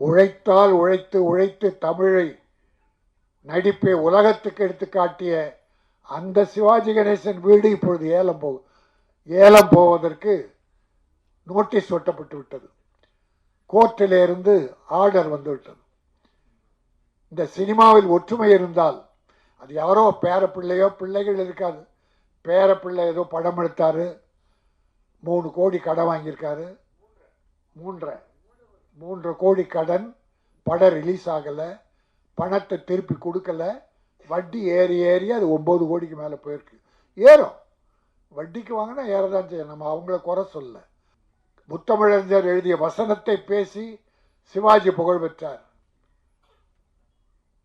உழைத்தால் உழைத்து உழைத்து தமிழை நடிப்பை உலகத்துக்கு எடுத்து காட்டிய அந்த சிவாஜி கணேசன் வீடு இப்பொழுது ஏலம் போவதற்கு நோட்டீஸ் ஒட்டப்பட்டு விட்டது. கோர்ட்டிலிருந்து ஆர்டர் வந்துவிட்டது. இந்த சினிமாவில் ஒற்றுமை இருந்தால் அது யாரோ பேர பிள்ளையோ பிள்ளைகள் இருக்காது. பேர பிள்ளை ஏதோ படம் எடுத்தாரு, 3 கோடி கடன் வாங்கியிருக்காரு. 3 கோடி கடன், படம் ரிலீஸ் ஆகலை, பணத்தை திருப்பி கொடுக்கல, வட்டி ஏறி ஏறி அது 9 கோடிக்கு மேலே போயிருக்கு. ஏறும், வட்டிக்கு வாங்கினா ஏறதான் செய்யும். நம்ம அவங்கள குறை சொல்ல. முத்தமிழறிஞர் எழுதிய வசனத்தை பேசி சிவாஜி புகழ் பெற்றார்.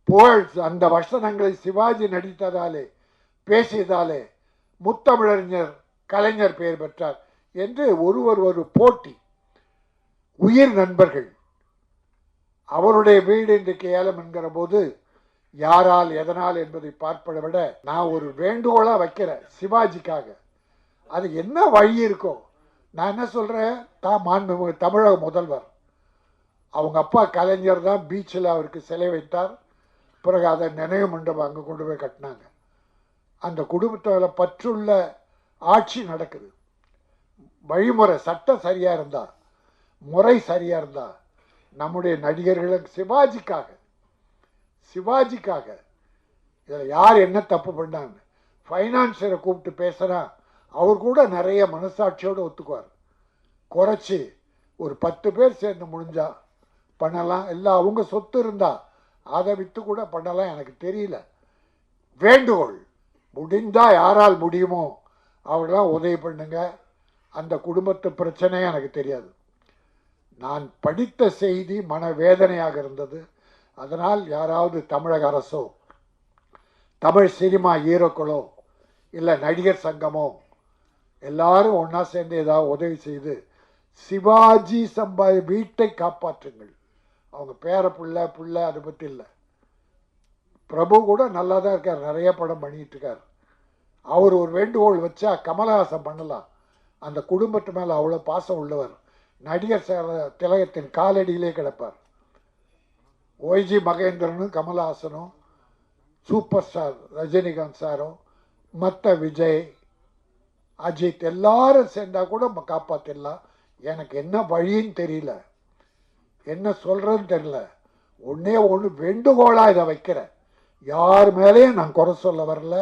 புகழ் அந்த வசனங்களை சிவாஜி நடித்ததாலே பேசியதாலே முத்தமிழறிஞர் கலைஞர் பெயர் பெற்றார் என்று ஒரு போட்டி. உயிர் நண்பர்கள். அவருடைய வீடு இன்றைக்கு ஏலம் என்கிற போது யாரால் எதனால் என்பதை பார்ப்பதை விட நான் ஒரு வேண்டுகோளா வைக்கிறேன் சிவாஜிக்காக. அது என்ன வழி இருக்கோ. நான் என்ன சொல்றேன், தமிழக முதல்வர் அவங்க அப்பா கலைஞர் தான் பீச்சில் அவருக்கு சிலை வைத்தார். பிறகு அதை நினைவு மண்டபம் அங்கே கொண்டு போய் கட்டினாங்க. அந்த குடும்பத்தில் பற்றுள்ள ஆட்சி நடக்குது. வழிமுறை சட்டம் சரியா இருந்தா, முறை சரியா இருந்தா, நம்முடைய நடிகர்களும் சிவாஜிக்காக இதில் யார் என்ன தப்பு பண்ணாங்க. ஃபைனான்சியரை கூப்பிட்டு பேசுனா அவர் கூட நிறைய மனசாட்சியோடு ஒத்துக்குவார். குறைச்சி ஒரு 10 பேர் சேர்ந்து முடிஞ்சா பண்ணலாம். இல்லை அவங்க சொத்து இருந்தா அதை விற்று கூட பண்ணலாம். எனக்கு தெரியல. வேண்டுகோள், முடிந்தா யாரால் முடியுமோ அவர்களாம் உதவி பண்ணுங்க. அந்த குடும்பத்து பிரச்சனை எனக்கு தெரியாது. நான் படித்த செய்தி மனவேதனையாக இருந்தது. அதனால் யாராவது தமிழக அரசோ தமிழ் சினிமா ஹீரோக்களோ இல்லை நடிகர் சங்கமோ எல்லாரும் ஒன்றா சேர்ந்து ஏதாவது உதவி செய்து சிவாஜி வீட்டை காப்பாற்றுங்கள். அவங்க பேர புள்ள அதை பற்றி இல்லை. பிரபு கூட நல்லா தான் இருக்கார், நிறைய படம் பண்ணிட்டு இருக்கார். அவர் ஒரு வேண்டுகோள் வச்சா கமலஹாசன் பண்ணலாம். அந்த குடும்பத்து மேலே அவ்வளோ பாசம் உள்ளவர். நடிகர் திலகத்தின் காலடியிலே கிடப்பார். ஒய்ஜி மகேந்திரனும் கமலஹாசனும், சூப்பர் ஸ்டார் ரஜினிகாந்த் சாரும், மற்ற விஜய், அஜித் எல்லாரும் சேர்ந்தா கூட காப்பாற்றிடலாம். எனக்கு என்ன வழின்னு தெரியல, என்ன சொல்றதுன்னு தெரியல. ஒன்று வேண்டுகோளா இதை வைக்கிறேன். யார் மேலேயும் நான் குறை சொல்ல வரல.